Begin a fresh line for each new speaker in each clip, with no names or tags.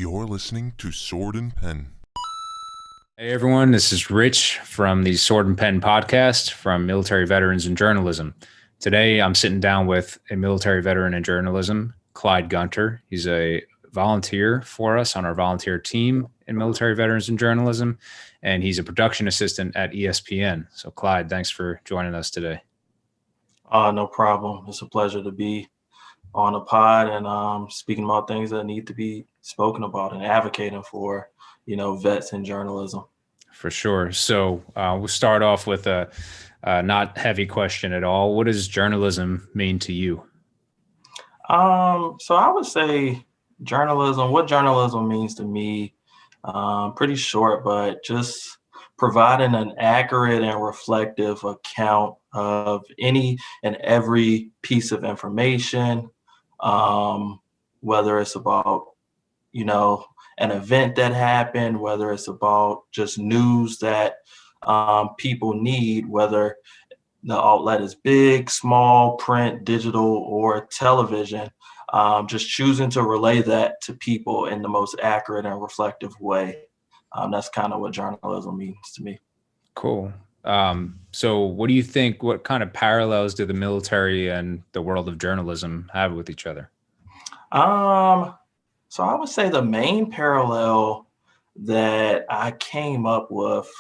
You're listening to Sword and Pen.
Hey everyone, this is Rich from the Sword and Pen podcast from Military Veterans in Journalism. Today I'm sitting down with a military veteran in journalism, Clyde Gunter. He's a volunteer for us on our volunteer team in Military Veterans in Journalism, and he's a production assistant at ESPN. So Clyde, thanks for joining us today.
No problem. It's a pleasure to be on a pod and speaking about things that need to be spoken about and advocating for, vets in journalism.
For sure. So we'll start off with a not heavy question at all. What does journalism mean to you?
So I would say what journalism means to me, pretty short, but just providing an accurate and reflective account of any and every piece of information, whether it's about, an event that happened, whether it's about just news that people need, whether the outlet is big, small, print, digital, or television, just choosing to relay that to people in the most accurate and reflective way. That's kind of what journalism means to me.
Cool. So what do you think, what kind of parallels do the military and the world of journalism have with each other?
So I would say the main parallel that I came up with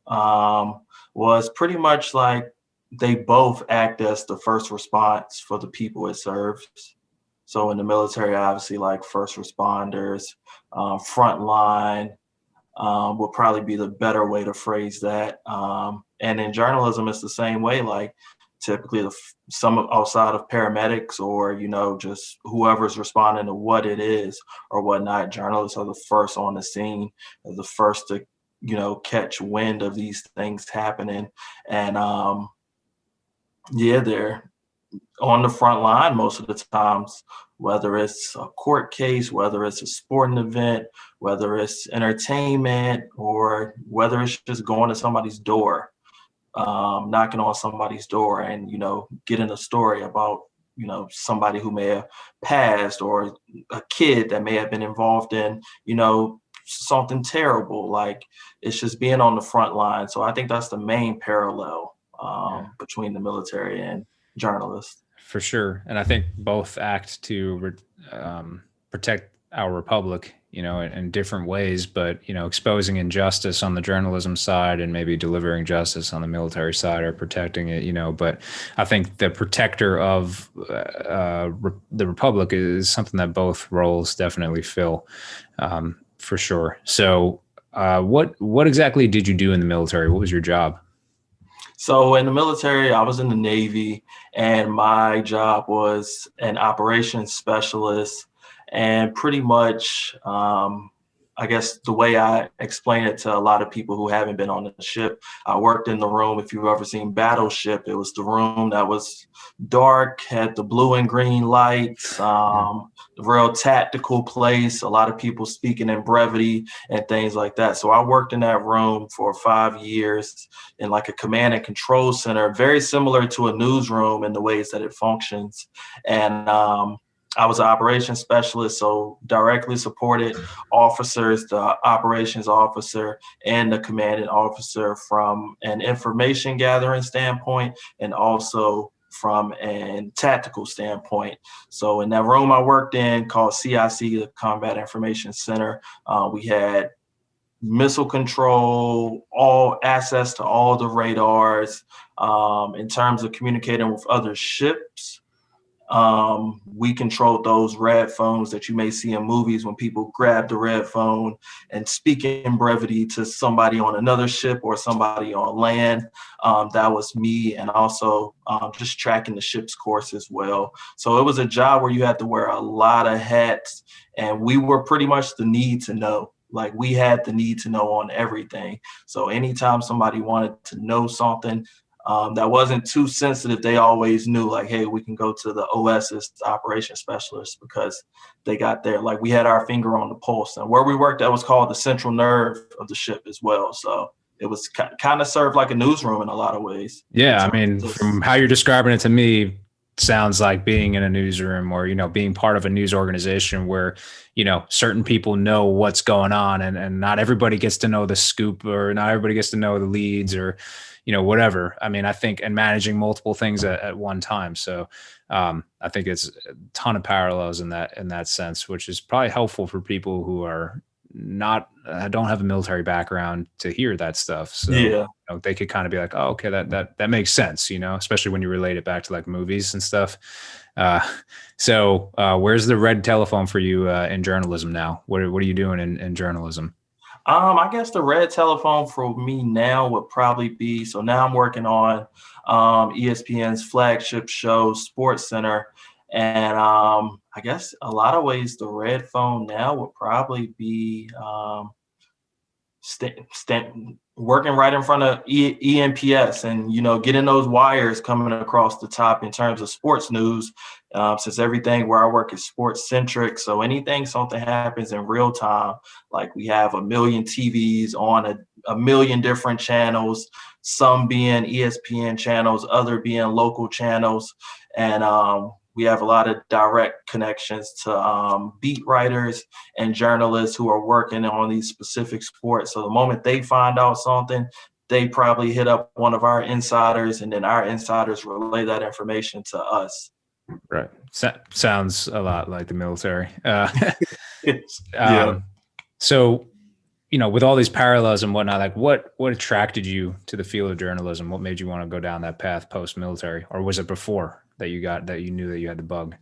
was pretty much like they both act as the first response for the people it serves. So in the military, obviously, like first responders, frontline would probably be the better way to phrase that. And in journalism, it's the same way. Like typically, some outside of paramedics or just whoever's responding to what it is or whatnot, journalists are the first on the scene, are the first to catch wind of these things happening, and they're on the front line most of the times, whether it's a court case, whether it's a sporting event, whether it's entertainment, or whether it's just going to somebody's door, knocking on somebody's door and, getting a story about, somebody who may have passed or a kid that may have been involved in, something terrible. Like it's just being on the front line. So I think that's the main parallel between the military and journalists.
For sure. And I think both act to protect our republic, in different ways, but, exposing injustice on the journalism side and maybe delivering justice on the military side or protecting it, but I think the protector of the republic is something that both roles definitely fill, for sure. So what exactly did you do in the military? What was your job?
So in the military, I was in the Navy, and my job was an operations specialist. And pretty much, I guess the way I explain it to a lot of people who haven't been on the ship, I worked in the room. If you've ever seen Battleship, it was the room that was dark, had the blue and green lights, the real tactical place, a lot of people speaking in brevity and things like that. So I worked in that room for 5 years in like a command and control center, very similar to a newsroom in the ways that it functions. And I was an operations specialist, so directly supported officers, the operations officer and the commanding officer from an information gathering standpoint and also from a tactical standpoint. So in that room I worked in called CIC, the Combat Information Center, we had missile control, all access to all the radars. In terms of communicating with other ships, we controlled those red phones that you may see in movies when people grab the red phone and speak in brevity to somebody on another ship or somebody on land. That was me, and also just tracking the ship's course as well. So it was a job where you had to wear a lot of hats, and we were pretty much the need to know. Like we had the need to know on everything. So anytime somebody wanted to know something, that wasn't too sensitive, they always knew like, hey, we can go to the OS's operations specialist because they got there. Like we had our finger on the pulse, and where we worked, that was called the central nerve of the ship as well. So it was kind of served like a newsroom in a lot of ways.
Yeah. I mean, from how you're describing it to me, sounds like being in a newsroom or, being part of a news organization where, certain people know what's going on, and not everybody gets to know the scoop, or not everybody gets to know the leads, or, whatever. I mean, I think, and managing multiple things at one time. So I think it's a ton of parallels in that sense, which is probably helpful for people who are not don't have a military background to hear that stuff. So
Yeah.
they could kind of be like, oh, okay, that makes sense, especially when you relate it back to like movies and stuff. So where's the red telephone for you in journalism now? What are you doing in journalism?
I guess the red telephone for me now would probably be, so now I'm working on ESPN's flagship show, Sports Center. And I guess a lot of ways the red phone now would probably be working right in front of EMPS, and getting those wires coming across the top in terms of sports news, since everything where I work is sports centric. So anything something happens in real time, like we have a million TVs on a million different channels, some being ESPN channels, other being local channels, and we have a lot of direct connections to beat writers and journalists who are working on these specific sports. So the moment they find out something, they probably hit up one of our insiders, and then our insiders relay that information to us.
Right. Sounds a lot like the military.
Yeah.
So, with all these parallels and whatnot, like what attracted you to the field of journalism? What made you want to go down that path post-military, or was it before that you knew that you had the bug?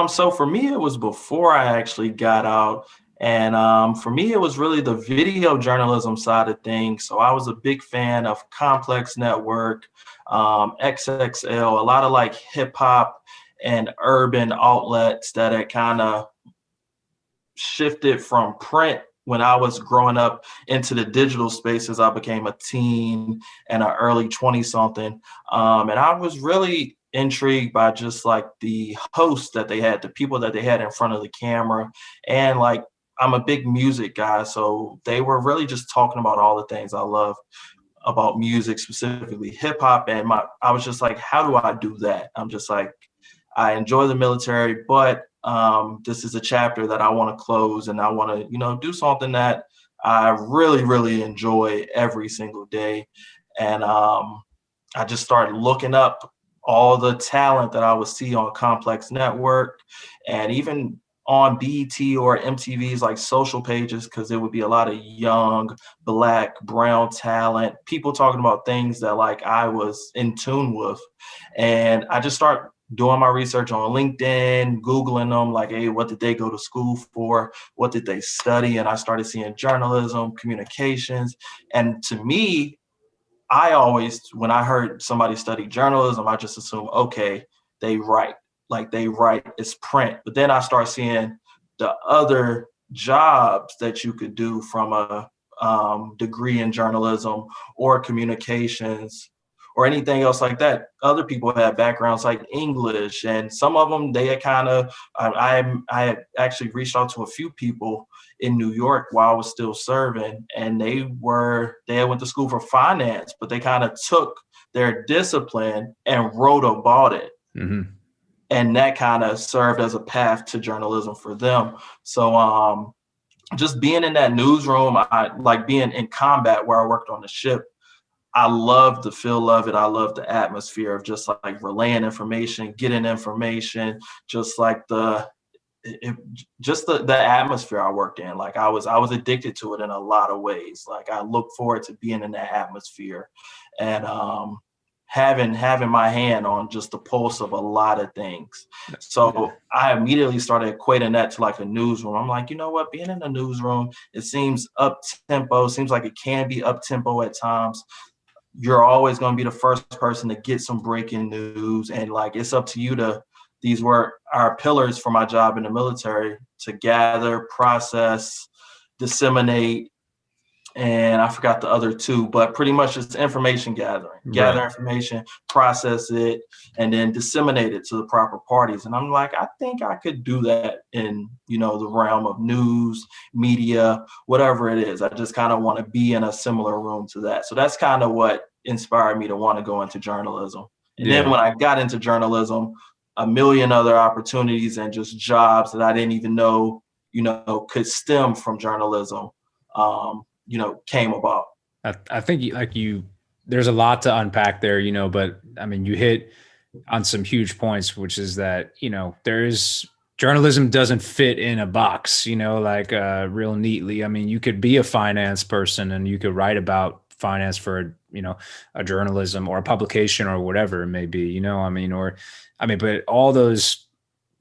So for me, it was before I actually got out. And for me, it was really the video journalism side of things. So I was a big fan of Complex Network, XXL, a lot of like hip hop and urban outlets that had kind of shifted from print when I was growing up into the digital space as I became a teen and an early 20-something. And I was really intrigued by just like the hosts that they had, the people that they had in front of the camera. And like, I'm a big music guy, so they were really just talking about all the things I love about music, specifically hip hop. And I was just like, how do I do that? I'm just like, I enjoy the military, but this is a chapter that I want to close, and I want to, do something that I really, really enjoy every single day. And I just started looking up all the talent that I would see on Complex Network, and even on BET or MTV's like social pages, because there would be a lot of young Black, brown talent, people talking about things that like I was in tune with. And I just start doing my research on LinkedIn, Googling them, like, hey, what did they go to school for? What did they study? And I started seeing journalism, communications. And to me, I always, when I heard somebody study journalism, I just assume, okay, they write. Like they write, it's print. But then I start seeing the other jobs that you could do from a degree in journalism or communications or anything else like that. Other people have backgrounds like English, and some of them, they had kind of, I actually reached out to a few people in New York while I was still serving, and they had went to school for finance, but they kind of took their discipline and wrote about it.
Mm-hmm.
And that kind of served as a path to journalism for them. So just being in that newsroom, I like being in combat where I worked on the ship. I love the feel of it. I love the atmosphere of just like relaying information, getting information, just like the atmosphere I worked in. Like I was addicted to it in a lot of ways. Like I look forward to being in that atmosphere and having my hand on just the pulse of a lot of things. So I immediately started equating that to like a newsroom. I'm like, you know what, being in a newsroom, it seems up tempo, seems like it can be up tempo at times. You're always going to be the first person to get some breaking news. And like, it's up to you these were our pillars for my job in the military, to gather, process, disseminate, and I forgot the other two, but pretty much it's information gathering. Gather information, process it, and then disseminate it to the proper parties. And I'm like, I think I could do that in, the realm of news, media, whatever it is. I just kind of want to be in a similar room to that. So that's kind of what inspired me to want to go into journalism And then when I got into journalism, a million other opportunities and just jobs that I didn't even know, could stem from journalism, came about.
I think there's a lot to unpack there, but I mean, you hit on some huge points, which is that, journalism doesn't fit in a box, real neatly. I mean, you could be a finance person and you could write about finance for, a journalism or a publication or whatever it may be, but all those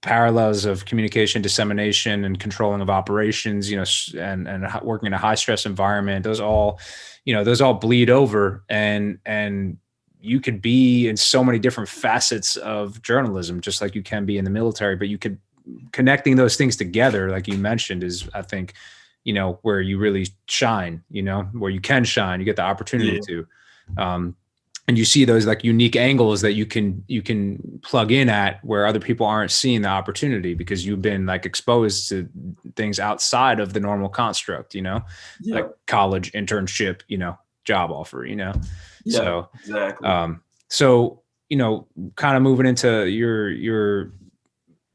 parallels of communication, dissemination, and controlling of operations, and working in a high stress environment, those all bleed over, and you could be in so many different facets of journalism, just like you can be in the military, but connecting those things together, like you mentioned, is, I think, where you really shine, where you can shine, you get the opportunity to, and you see those like unique angles that you can plug in at where other people aren't seeing the opportunity, because you've been like exposed to things outside of the normal construct, like college, internship, job offer, so
exactly.
So, kind of moving into your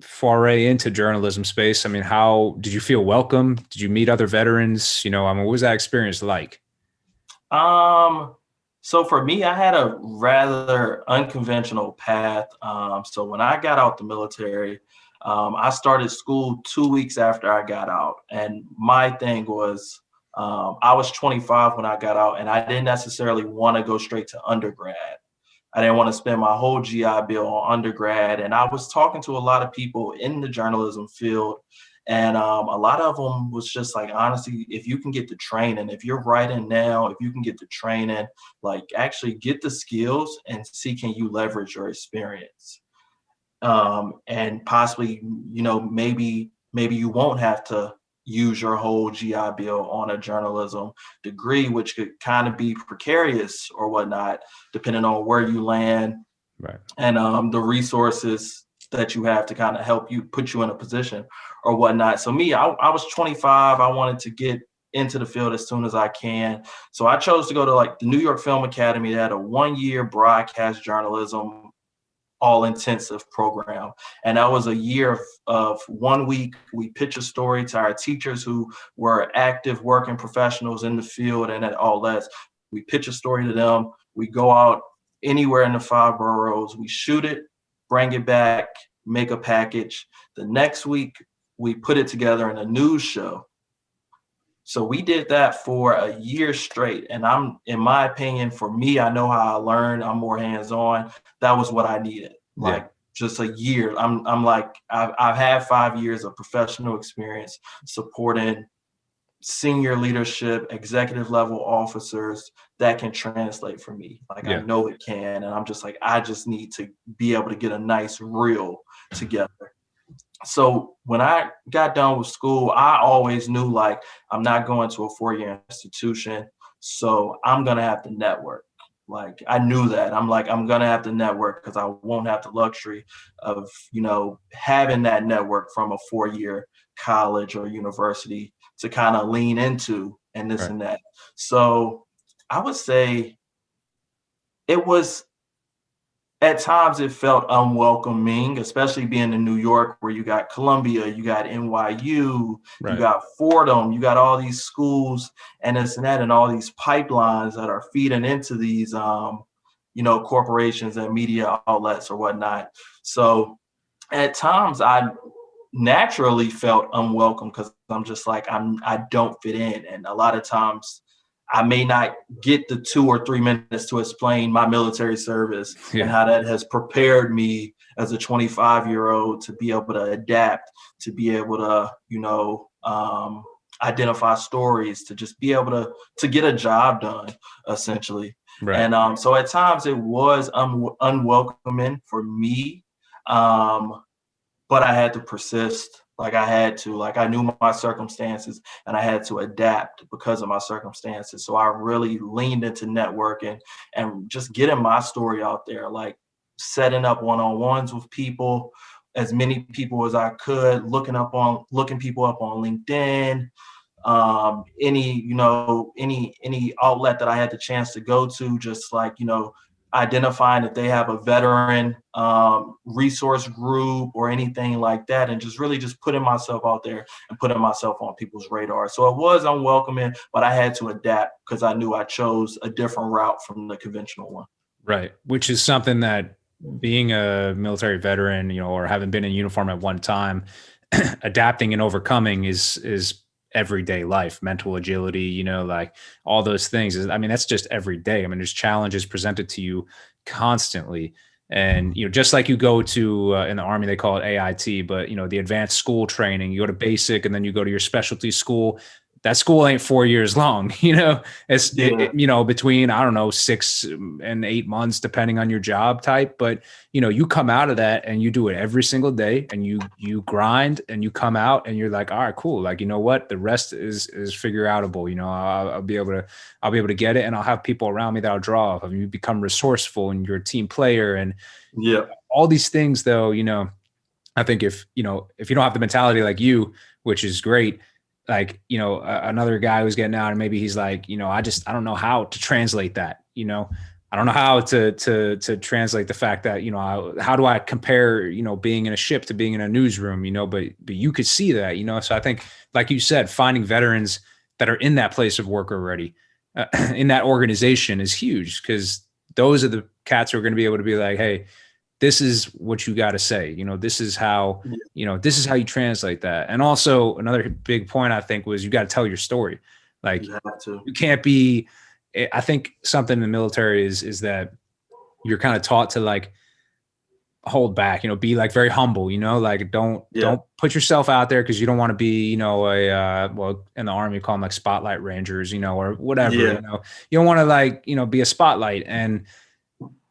foray into journalism space. I mean, how did you feel welcome? Did you meet other veterans? What was that experience like?
So for me, I had a rather unconventional path. So when I got out the military, I started school 2 weeks after I got out. And my thing was, I was 25 when I got out, and I didn't necessarily want to go straight to undergrad. I didn't want to spend my whole GI Bill on undergrad. And I was talking to a lot of people in the journalism field, and a lot of them was just like, honestly, if you can get the training, if you're writing now, if you can get the training, like actually get the skills and see, can you leverage your experience? And possibly, maybe you won't have to use your whole GI Bill on a journalism degree, which could kind of be precarious or whatnot, depending on where you land,
right,
and the resources that you have to kind of help you put you in a position or whatnot. So me, I was 25. I wanted to get into the field as soon as I can. So I chose to go to like the New York Film Academy. They had a 1-year broadcast journalism all intensive program. And that was a year of 1 week. We pitch a story to our teachers who were active working professionals in the field and all that. We pitch a story to them. We go out anywhere in the 5 boroughs. We shoot it, bring it back, make a package. The next week, we put it together in a news show. So we did that for a year straight. And in my opinion, for me, I know how I learn. I'm more hands-on. That was what I needed. Like just a year. I'm like, I've had 5 years of professional experience supporting senior leadership, executive level officers. That can translate for me. Like I know it can. And I'm just like, I just need to be able to get a nice reel together. So when I got done with school, I always knew like I'm not going to a 4-year institution, so I'm gonna have to network. Like I knew that. I'm like, I'm gonna have to network because I won't have the luxury of, having that network from a 4-year college or university to kind of lean into and this and that. So I would say it was, at times it felt unwelcoming, especially being in New York where you got Columbia, you got NYU, you got Fordham, you got all these schools and this and that, and all these pipelines that are feeding into these, corporations and media outlets or whatnot. So at times I naturally felt unwelcome because I'm just like, I don't fit in. And a lot of times I may not get the 2 or 3 minutes to explain my military service and how that has prepared me as a 25-year-old to be able to adapt, to be able to, identify stories, to just be able to get a job done, essentially. Right. And so at times it was unwelcoming for me, but I had to persist. Like I knew my circumstances and I had to adapt because of my circumstances. So I really leaned into networking and just getting my story out there, like setting up one-on-ones with people, as many people as I could, looking people up on LinkedIn, any outlet that I had the chance to go to, just like, identifying if they have a veteran resource group or anything like that, and just really just putting myself out there and putting myself on people's radar. So it was unwelcoming, but I had to adapt because I knew I chose a different route from the conventional one.
Right. Which is something that being a military veteran, or having been in uniform at one time, adapting and overcoming is everyday life, mental agility, like all those things. I mean, that's just every day. I mean, there's challenges presented to you constantly. And, just like you go to in the Army, they call it AIT, but, the advanced school training, you go to basic and then you go to your specialty school. That school ain't 4 years long, it's, between, I don't know, 6 and 8 months, depending on your job type. But, you come out of that and you do it every single day, and you grind and you come out and you're like, all right, cool. Like, what, the rest is figure outable. I'll be able to get it, and I'll have people around me that I'll draw off of. You become resourceful and you're a team player, and all these things though, I think if you don't have the mentality like you, which is great, like, another guy who's getting out and maybe he's like, I don't know how to translate that, I don't know how to translate the fact that, how do I compare, being in a ship to being in a newsroom, but you could see that, so I think, like you said, finding veterans that are in that place of work already, in that organization is huge, because those are the cats who are going to be able to be like, hey, this is what you got to say. This is how, this is how you translate that. And also another big point, I think, was you got to tell your story. Like, you can't be, I think something in the military is that you're kind of taught to like hold back, be like very humble, like don't put yourself out there, because you don't want to be, well, in the Army, you call them like spotlight rangers, or whatever, you don't want to like, be a spotlight.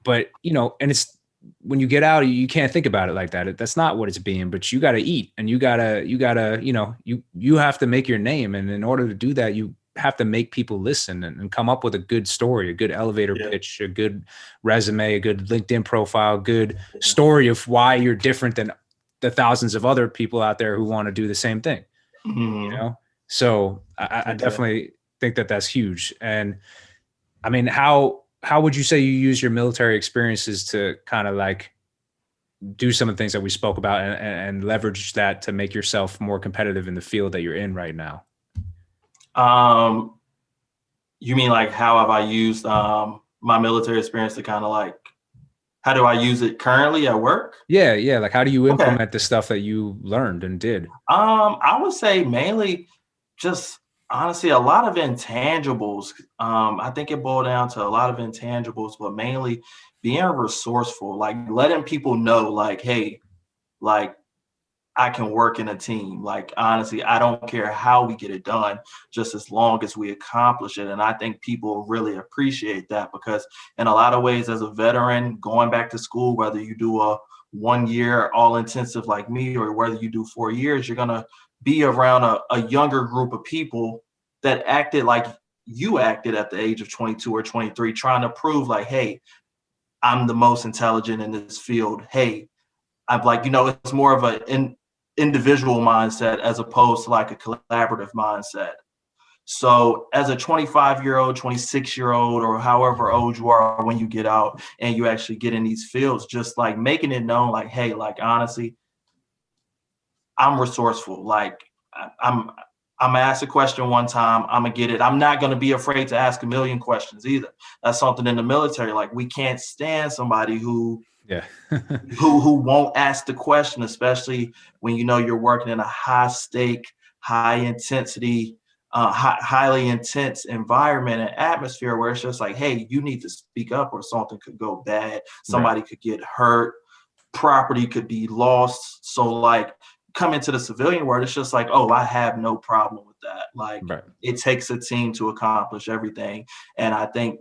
But and it's, when you get out, you can't think about it like that. That's not what it's being, but you got to eat, and you gotta, you have to make your name. And in order to do that, you have to make people listen and come up with a good story, a good elevator pitch, a good resume, a good LinkedIn profile, good story of why you're different than the thousands of other people out there who want to do the same thing. So I definitely think that that's huge. And I mean, how would you say you use your military experiences to kind of like do some of the things that we spoke about and leverage that to make yourself more competitive in the field that you're in right now?
You mean like how have I used my military experience to kind of like, how do I use it currently at work?
Yeah. Like, how do you implement the stuff that you learned and did?
I would say mainly just honestly a lot of intangibles. I think it boiled down to a lot of intangibles, but mainly being resourceful, like letting people know, like, hey, like, I can work in a team. Like, honestly, I don't care how we get it done, just as long as we accomplish it. And I think people really appreciate that, because in a lot of ways, as a veteran going back to school, whether you do a 1 year all intensive like me, or whether you do 4 years, you're going to be around a younger group of people that acted like you acted at the age of 22 or 23, trying to prove like, hey, I'm the most intelligent in this field. Hey, I'm like, it's more of an individual mindset as opposed to like a collaborative mindset. So as a 25-year-old, 26-year-old, or however old you are when you get out and you actually get in these fields, just like making it known, like, hey, like, honestly, I'm resourceful. Like, I'm asked a question one time, I'm gonna get it. I'm not gonna be afraid to ask a million questions either. That's something in the military. Like, we can't stand somebody who who won't ask the question, especially when you're working in a high stake, high intensity, highly intense environment and atmosphere where it's just like, hey, you need to speak up or something could go bad. Somebody could get hurt, property could be lost. So like, come into the civilian world, it's just like, oh, I have no problem with that. Like, it takes a team to accomplish everything. And I think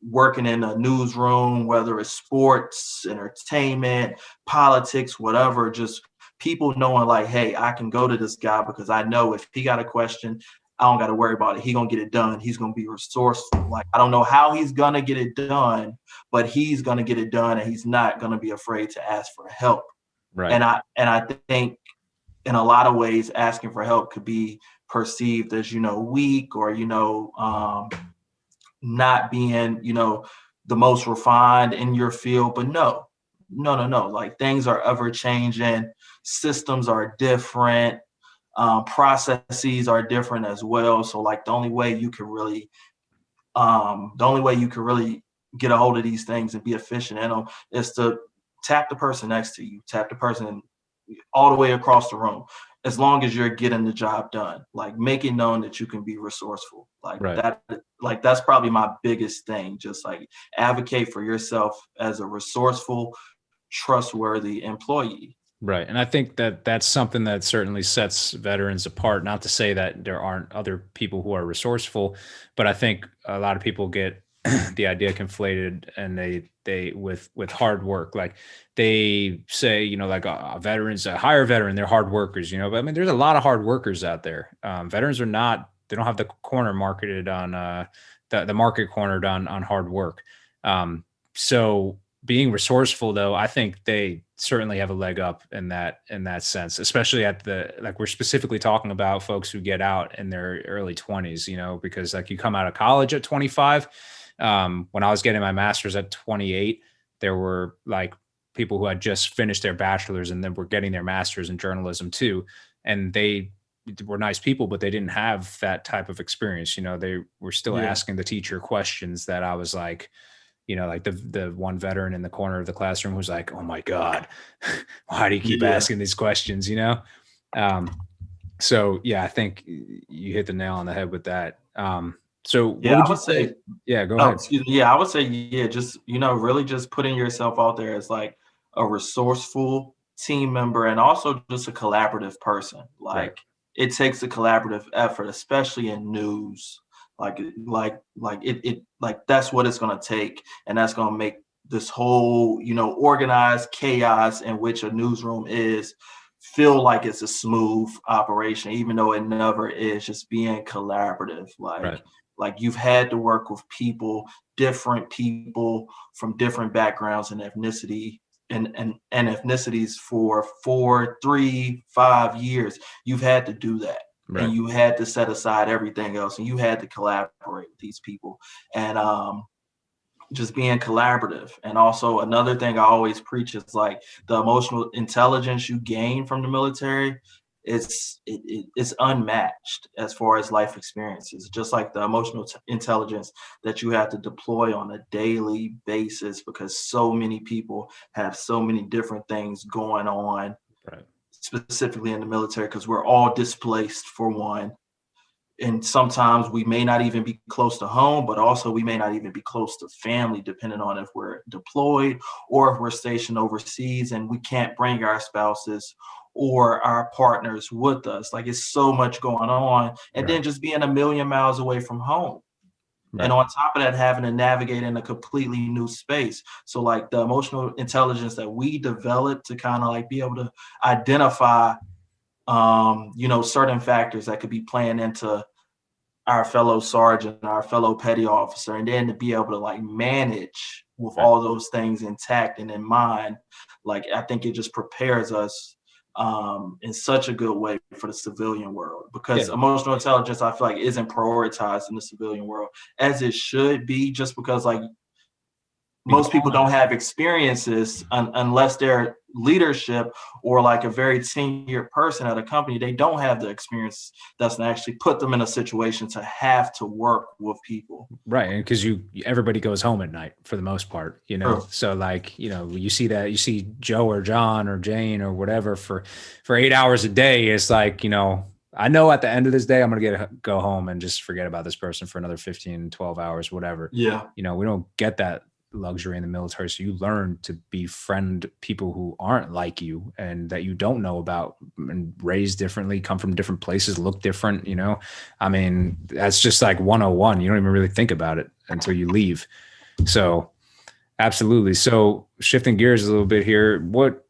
working in a newsroom, whether it's sports, entertainment, politics, whatever, just people knowing like, hey, I can go to this guy because I know if he got a question, I don't got to worry about it. He's going to get it done. He's going to be resourceful. Like, I don't know how he's going to get it done, but he's going to get it done, and he's not going to be afraid to ask for help. And I think in a lot of ways, asking for help could be perceived as, weak, or, not being, the most refined in your field, but no. Like things are ever changing, systems are different, processes are different as well. So like the only way you can really get a hold of these things and be efficient in them is to tap the person next to you, tap the person all the way across the room. As long as you're getting the job done, like make it known that you can be resourceful, like
Right.
that. Like that's probably my biggest thing. Just like advocate for yourself as a resourceful, trustworthy employee.
Right. And I think that that's something that certainly sets veterans apart. Not to say that there aren't other people who are resourceful, but I think a lot of people get the idea conflated, and they with hard work. Like they say, like a veteran's a hire veteran, they're hard workers, but I mean, there's a lot of hard workers out there. Veterans are not, they don't have the corner marketed on the market cornered on hard work. So being resourceful, though, I think they certainly have a leg up in that sense, especially at like we're specifically talking about folks who get out in their early 20s, because like you come out of college at 25. When I was getting my master's at 28, there were like people who had just finished their bachelor's and then were getting their master's in journalism too. And they were nice people, but they didn't have that type of experience. They were still asking the teacher questions that I was like, like the one veteran in the corner of the classroom was like, "Oh my God, why do you keep asking these questions?" So yeah, I think you hit the nail on the head with that. So what would you say? Yeah, go ahead.
Excuse me. Yeah, I would say, just, really just putting yourself out there as like a resourceful team member and also just a collaborative person. Like it takes a collaborative effort, especially in news. Like that's what it's going to take. And that's going to make this whole, organized chaos in which a newsroom is feel like it's a smooth operation, even though it never is. Just being collaborative. Like you've had to work with different people from different backgrounds and ethnicity and ethnicities for 4, 3, 5 years. You've had to do that. Right. And you had to set aside everything else, and you had to collaborate with these people, and just being collaborative. And also another thing I always preach is like the emotional intelligence you gain from the military. It's unmatched as far as life experiences, just like the emotional intelligence that you have to deploy on a daily basis, because so many people have so many different things going on. Right. Specifically in the military, because we're all displaced for one. And sometimes we may not even be close to home, but also we may not even be close to family, depending on if we're deployed or if we're stationed overseas and we can't bring our spouses or our partners with us. Like it's so much going on. And then just being a million miles away from home. Right. And on top of that, having to navigate in a completely new space. So like the emotional intelligence that we develop to kind of like be able to identify, certain factors that could be playing into our fellow sergeant, our fellow petty officer, and then to be able to like manage with all those things intact and in mind. Like, I think it just prepares us in such a good way for the civilian world, because emotional intelligence, I feel like, isn't prioritized in the civilian world as it should be, just because like most people don't have experiences unless they're leadership or like a very tenured person at a company. They don't have the experience that's going to actually put them in a situation to have to work with people.
Right. And because everybody goes home at night for the most part, so like, you see Joe or John or Jane or whatever for 8 hours a day. It's like, I know at the end of this day, I'm going to go home and just forget about this person for another 15, 12 hours, whatever.
Yeah.
We don't get that luxury in the military. So you learn to befriend people who aren't like you and that you don't know about, and raised differently, come from different places, look different, I mean, that's just like 101. You don't even really think about it until you leave. So absolutely. So shifting gears a little bit here, what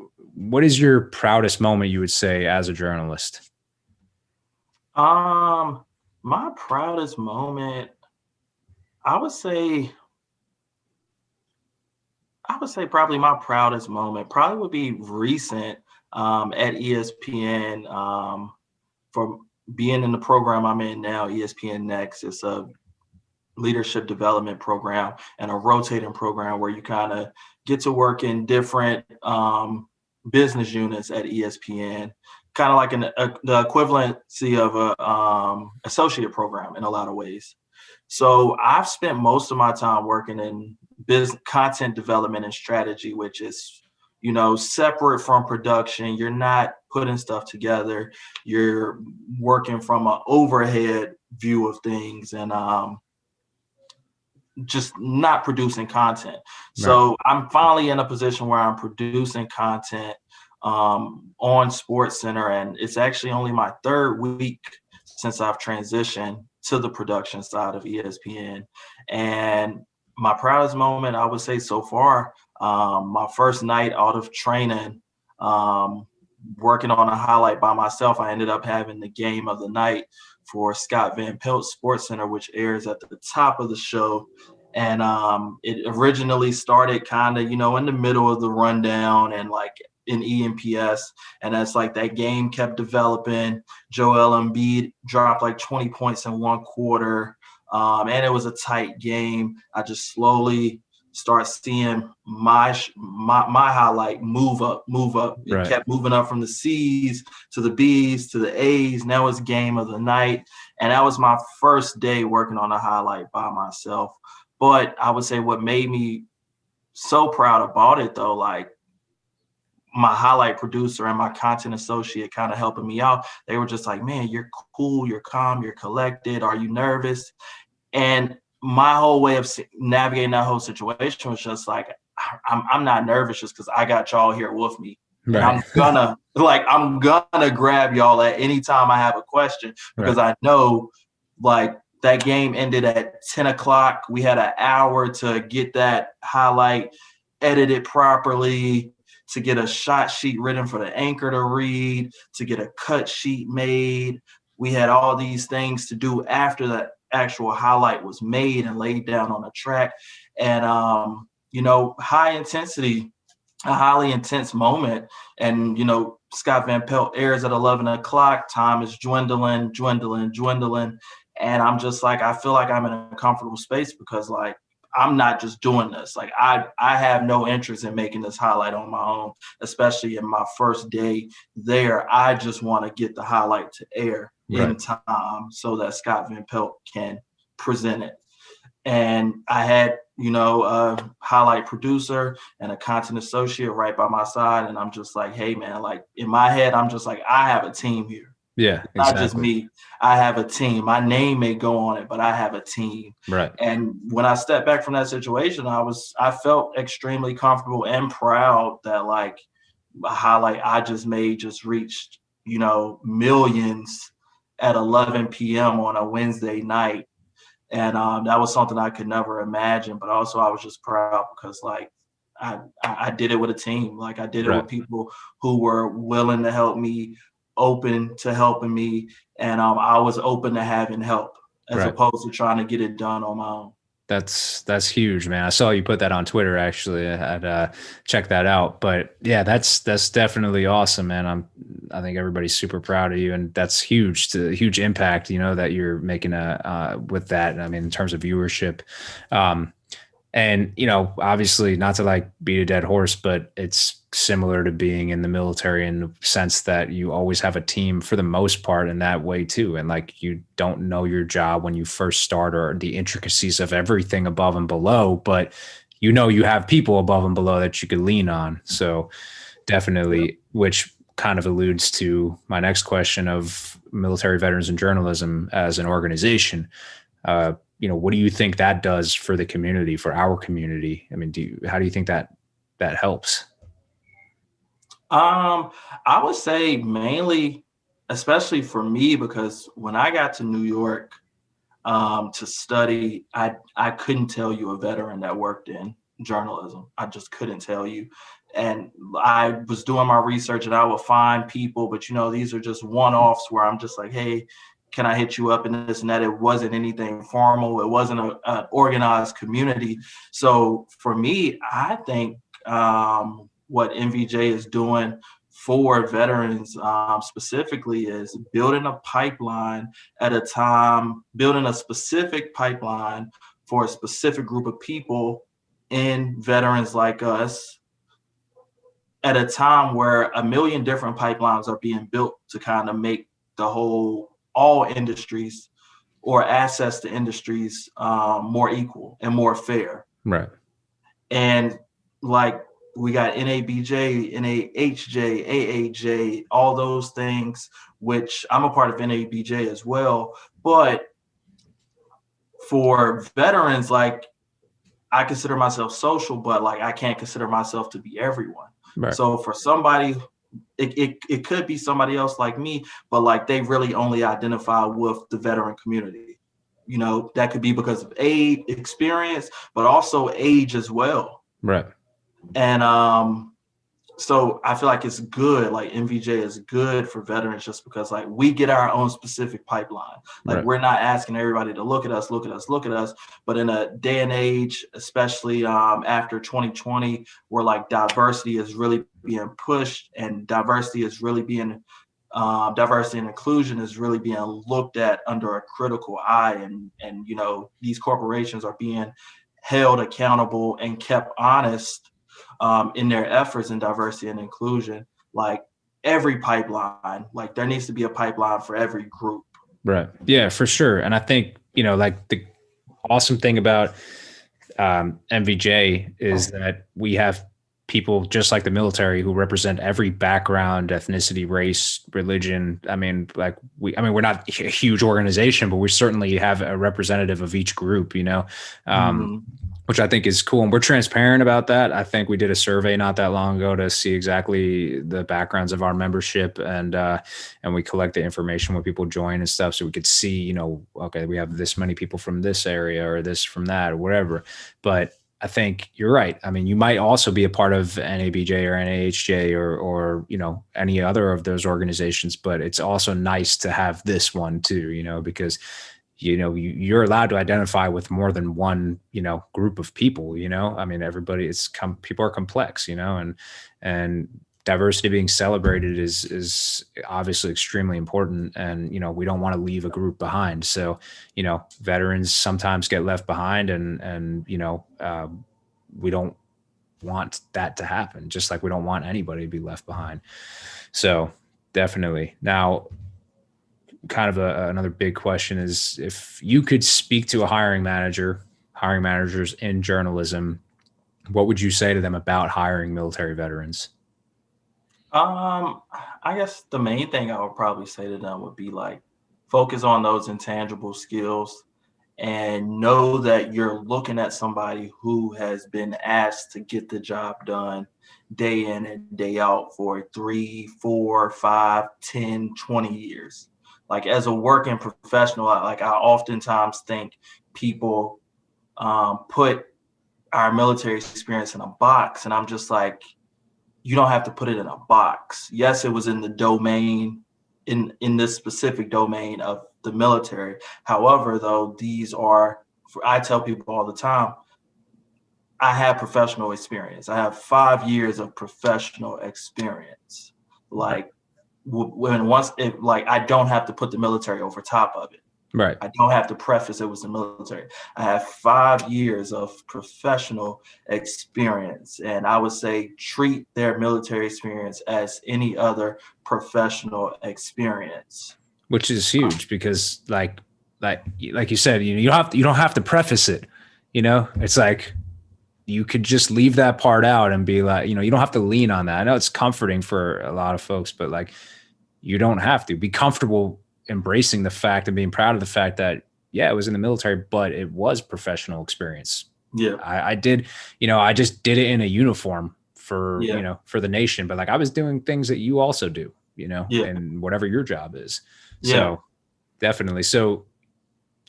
is your proudest moment, you would say, as a journalist?
My proudest moment, I would say probably my proudest moment probably would be recent at ESPN, for being in the program I'm in now, ESPN Next. It's a leadership development program and a rotating program where you kind of get to work in different business units at ESPN, kind of like the equivalency of a associate program in a lot of ways. So I've spent most of my time working in business content development and strategy, which is, separate from production. You're not putting stuff together. You're working from an overhead view of things and just not producing content. So I'm finally in a position where I'm producing content on SportsCenter, and it's actually only my third week since I've transitioned to the production side of ESPN. And my proudest moment, I would say so far, my first night out of training, working on a highlight by myself, I ended up having the game of the night for Scott Van Pelt's SportsCenter, which airs at the top of the show. And it originally started kind of, in the middle of the rundown and like in EMPS. And that's like that game kept developing. Joel Embiid dropped like 20 points in one quarter. And it was a tight game. I just slowly start seeing my highlight move up. It kept moving up from the C's to the B's to the A's. Now it's game of the night. And that was my first day working on a highlight by myself. But I would say what made me so proud about it, though, like my highlight producer and my content associate kind of helping me out, they were just like, man, you're cool, you're calm, you're collected. Are you nervous? And my whole way of navigating that whole situation was just like, I'm not nervous just because I got y'all here with me. Right. And I'm gonna grab y'all at any time I have a question because I know like that game ended at 10 o'clock. We had an hour to get that highlight edited properly, to get a shot sheet written for the anchor to read, to get a cut sheet made. We had all these things to do after the actual highlight was made and laid down on the track. And, high intensity, a highly intense moment. And, Scott Van Pelt airs at 11 o'clock. Time is dwindling. And I'm just like, I feel like I'm in a comfortable space because like, I'm not just doing this. Like I have no interest in making this highlight on my own, especially in my first day there. I just want to get the highlight to air in time so that Scott Van Pelt can present it. And I had, a highlight producer and a content associate right by my side. And I'm just like, hey man, like in my head, I'm just like, I have a team here.
Yeah, exactly.
Not just me. I have a team. My name may go on it, but I have a team.
Right.
And when I stepped back from that situation, I felt extremely comfortable and proud that like a highlight I just made just reached, millions at 11 p.m. on a Wednesday night. And that was something I could never imagine. But also I was just proud because like I did it with a team. Like I did it with people who were willing to help me, open to helping me, and I was open to having help as opposed to trying to get it done on my own.
That's huge, man. I saw you put that on Twitter. Actually, I'd check that out. But yeah, that's definitely awesome, man. I think everybody's super proud of you, and that's huge. It's a huge impact, that you're making with that. I mean, in terms of viewership, and obviously, not to like beat a dead horse, but it's similar to being in the military in the sense that you always have a team for the most part in that way too. And like, you don't know your job when you first start or the intricacies of everything above and below, but you have people above and below that you could lean on. So definitely, which kind of alludes to my next question of military veterans and journalism as an organization. What do you think that does for the community, for our community? I mean, how do you think that helps?
I would say mainly, especially for me, because when I got to New York to study, I couldn't tell you a veteran that worked in journalism. I just couldn't tell you. And I was doing my research and I would find people, but these are just one-offs where I'm just like, hey, can I hit you up in this and that? It wasn't anything formal. It wasn't an organized community. So for me, I think what MVJ is doing for veterans specifically is building a pipeline at a time, building a specific pipeline for a specific group of people in veterans like us at a time where a million different pipelines are being built to kind of make all industries or access to industries more equal and more fair.
Right.
And like we got NABJ, NAHJ, AAJ, all those things, which I'm a part of NABJ as well. But for veterans, like I consider myself social, but like I can't consider myself to be everyone.
Right.
So for somebody, it could be somebody else like me, but like they really only identify with the veteran community. You know, that could be because of age, experience, but also age as well.
Right.
And so I feel like it's good, like NVJ is good for veterans just because like we get our own specific pipeline. Like
Right.
we're not asking everybody to look at us. But in a day and age, especially after 2020, where like diversity is really being pushed and diversity and inclusion is really being looked at under a critical eye. And you know, these corporations are being held accountable and kept honest in their efforts in diversity and inclusion. Like every pipeline, like there needs to be a pipeline for every group.
Right. Yeah, for sure. And I think, you know, like the awesome thing about MVJ is that we have people just like the military who represent every background, ethnicity, race, religion. I mean, we're not a huge organization, but we certainly have a representative of each group, you know, which I think is cool. And we're transparent about that. I think we did a survey not that long ago to see exactly the backgrounds of our membership, and we collect the information when people join and stuff, so we could see, you know, okay, we have this many people from this area or this from that or whatever. But I think you're right. I mean, you might also be a part of NABJ or NAHJ or you know, any other of those organizations, but it's also nice to have this one too, you know, because you know, you're allowed to identify with more than one, you know, group of people, you know. I mean, people are complex, you know, and diversity being celebrated is obviously extremely important. And, you know, we don't want to leave a group behind. So, you know, veterans sometimes get left behind, and you know, we don't want that to happen, just like we don't want anybody to be left behind. So definitely. Now, kind of another big question is, if you could speak to hiring managers in journalism, what would you say to them about hiring military veterans?
I guess the main thing I would probably say to them would be like, focus on those intangible skills and know that you're looking at somebody who has been asked to get the job done day in and day out for 3, 4, 5, 10, 20 years. Like as a working professional, I oftentimes think people put our military experience in a box, and I'm just like, you don't have to put it in a box. Yes, it was in the domain, in this specific domain of the military. However, though, I tell people all the time, I have professional experience. I have 5 years of professional experience. Like I don't have to put the military over top of it.
Right.
I don't have to preface it was the military. I have 5 years of professional experience, and I would say treat their military experience as any other professional experience.
Which is huge, because like you said, you don't have to preface it. You know, it's like you could just leave that part out and be like, you know, you don't have to lean on that. I know it's comforting for a lot of folks, but like, you don't have to. Be comfortable embracing the fact and being proud of the fact that, yeah, it was in the military, but it was professional experience.
Yeah.
I did, you know, I just did it in a uniform for, you know, for the nation, but like I was doing things that you also do, you know, and whatever your job is. So definitely. So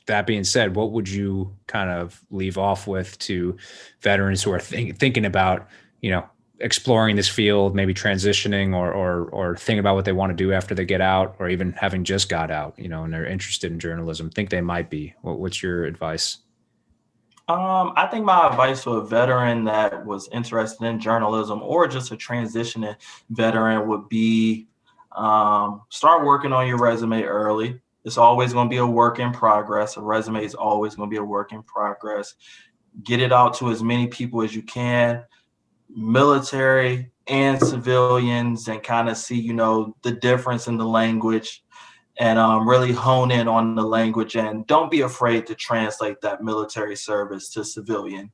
that being said, what would you kind of leave off with to veterans who are thinking about, you know, exploring this field, maybe transitioning or thinking about what they want to do after they get out, or even having just got out, you know, and they're interested in journalism, think they might be? What's your advice?
I think my advice to a veteran that was interested in journalism or just a transitioning veteran would be start working on your resume early. It's always going to be a work in progress. A resume is always going to be a work in progress. Get it out to as many people as you can, military and civilians, and kind of see, the difference in the language, and really hone in on the language. And don't be afraid to translate that military service to civilian,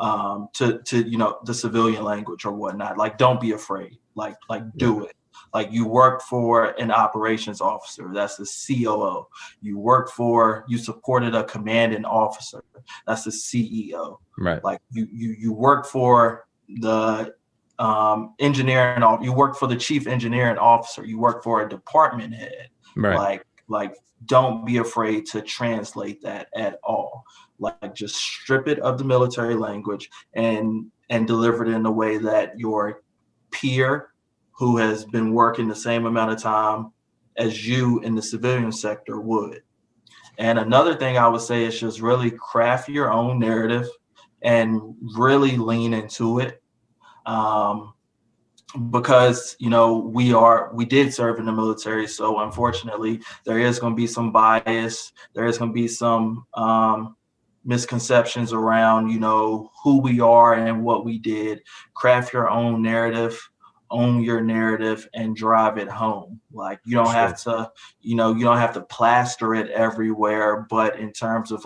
to the civilian language or whatnot. Like, don't be afraid. Like do it. Like, you worked for an operations officer, that's the COO. You supported a commanding officer, that's the CEO.
Right.
Like, you worked for the engineering, you worked for the chief engineering officer, you worked for a department head.
Right.
Like, don't be afraid to translate that at all. Like, just strip it of the military language and deliver it in a way that your peer who has been working the same amount of time as you in the civilian sector would. And another thing I would say is just really craft your own narrative and really lean into it. Because we did serve in the military, so unfortunately there is going to be some bias, there is going to be some misconceptions around who we are and what we did. Craft your own narrative, own your narrative, and drive it home. Like, you don't have to you don't have to plaster it everywhere, but in terms of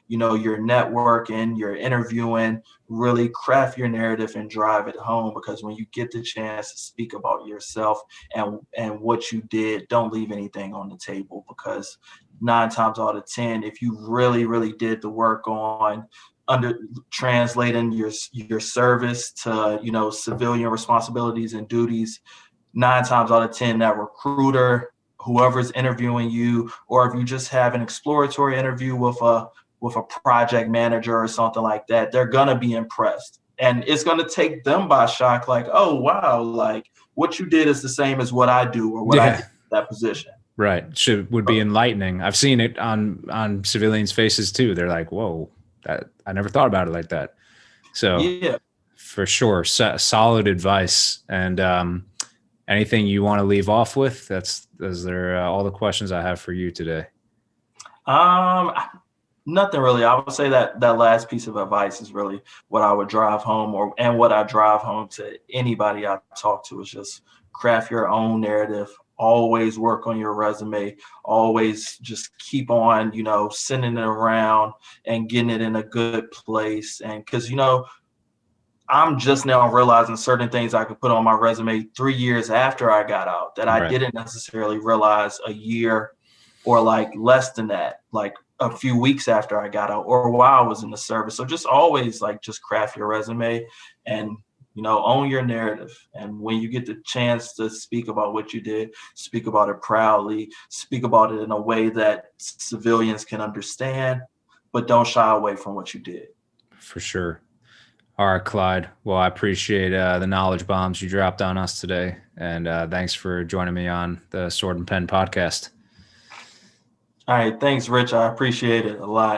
your networking, your interviewing, really craft your narrative and drive it home. Because when you get the chance to speak about yourself and what you did, don't leave anything on the table. Because 9 times out of 10, if you really, really did the work on translating your service to civilian responsibilities and duties, 9 times out of 10, that recruiter, whoever's interviewing you, or if you just have an exploratory interview with a project manager or something like that, they're gonna be impressed, and it's gonna take them by shock. Like, oh wow, like what you did is the same as what I do or what I did in that position.
Right. Would be enlightening. I've seen it on civilians' faces too. They're like, whoa, I never thought about it like that. So
yeah,
for sure. Solid advice. And anything you want to leave off with? Those are all the questions I have for you today.
Nothing really. I would say that last piece of advice is really what I would drive home, and what I drive home to anybody I talk to, is just craft your own narrative. Always work on your resume. Always just keep on, sending it around and getting it in a good place. And because, I'm just now realizing certain things I could put on my resume 3 years after I got out that I didn't necessarily realize a year or like less than that, like a few weeks after I got out or while I was in the service. So just always just craft your resume and, own your narrative. And when you get the chance to speak about what you did, speak about it proudly, speak about it in a way that civilians can understand, but don't shy away from what you did.
For sure. All right, Clyde. Well, I appreciate the knowledge bombs you dropped on us today. And thanks for joining me on the Sword and Pen podcast.
All right. Thanks, Rich. I appreciate it a lot.